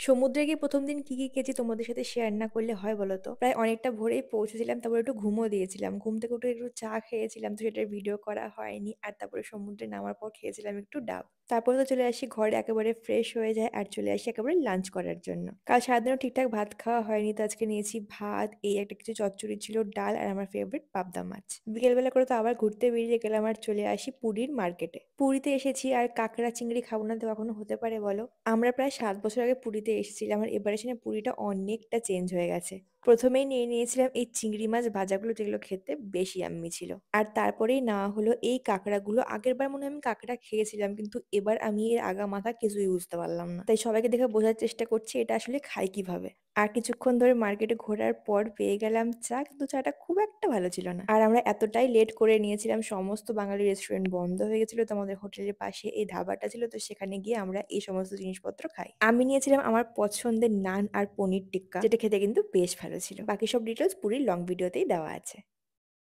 সমুদ্রে গিয়ে ১ম দিন কি খেয়েছি তোমাদের সাথে শেয়ার না করলে হয় বলো তো? প্রায় অনেকটা ভোরেই পৌঁছেছিলাম। তারপরে একটু ঘুমও দিয়েছিলাম। ঘুম থেকে উঠে একটু চা খেয়েছিলাম। তো সেটার ভিডিও করা হয়নি। আর তারপরে সমুদ্রে নামার পর খেয়েছিলাম একটু ডাব। তারপরে তো চলে আসি ঘরে একেবারে ফ্রেশ হয়ে যাই আর চলে আসি একেবারে লাঞ্চ করার জন্য। কাল সারাদিনও ঠিকঠাক ভাত খাওয়া হয়নি। তো আজকে নিয়েছি ভাত, এই একটা কিছু চচ্চড়ি ছিল, ডাল আর আমার ফেভারিট পাবদা মাছ। বিকেলবেলা করে তো আবার ঘুরতে বেরিয়ে গেলাম আর চলে আসি পুরীর মার্কেটে। পুরীতে এসেছি আর কাঁকড়া চিংড়ি খাবো না তো কখনো হতে পারে বলো? আমরা প্রায় ৭ বছর আগে পুরীতে এসেছিলাম আর এবার এসে না পুরীটা অনেকটা চেঞ্জ হয়ে গেছে। ১ম এই নিয়ে নিয়েছিলাম এই চিংড়ি মাছ ভাজাগুলো যেগুলো খেতে বেশ ইয়াম্মি ছিল। আর তারপরেই নেওয়া হলো এই কাঁকড়াগুলো। আগেরবার মনে হয় আমি কাঁকড়া খেয়েছিলাম কিন্তু এবার আমি এর আগা-মাথা কিছুই বুঝতে পারলাম না। তাই সবাইকে দেখে বোঝার চেষ্টা করছি এটা আসলে খায় কিভাবে। আর কিছুক্ষণ ধরে মার্কেটে ঘোরার পর পেয়ে গেলাম চা, কিন্তু চাটা খুব একটা ভালো ছিল না। আর আমরা এতটাই লেট করে নিয়েছিলাম, সমস্ত বাঙালি রেস্টুরেন্ট বন্ধ হয়ে গেছিল। তো আমাদের হোটেলের পাশে এই ধাবাটা ছিল, তো সেখানে গিয়ে আমরা এই সমস্ত জিনিসপত্র খাই। আমি নিয়েছিলাম আমার পছন্দের নান আর পনির টিক্কা, যেটা খেতে কিন্তু বেশ ভালো ছিল। বাকি সব ডিটেলস পুরীর লং ভিডিওতেই দেওয়া আছে।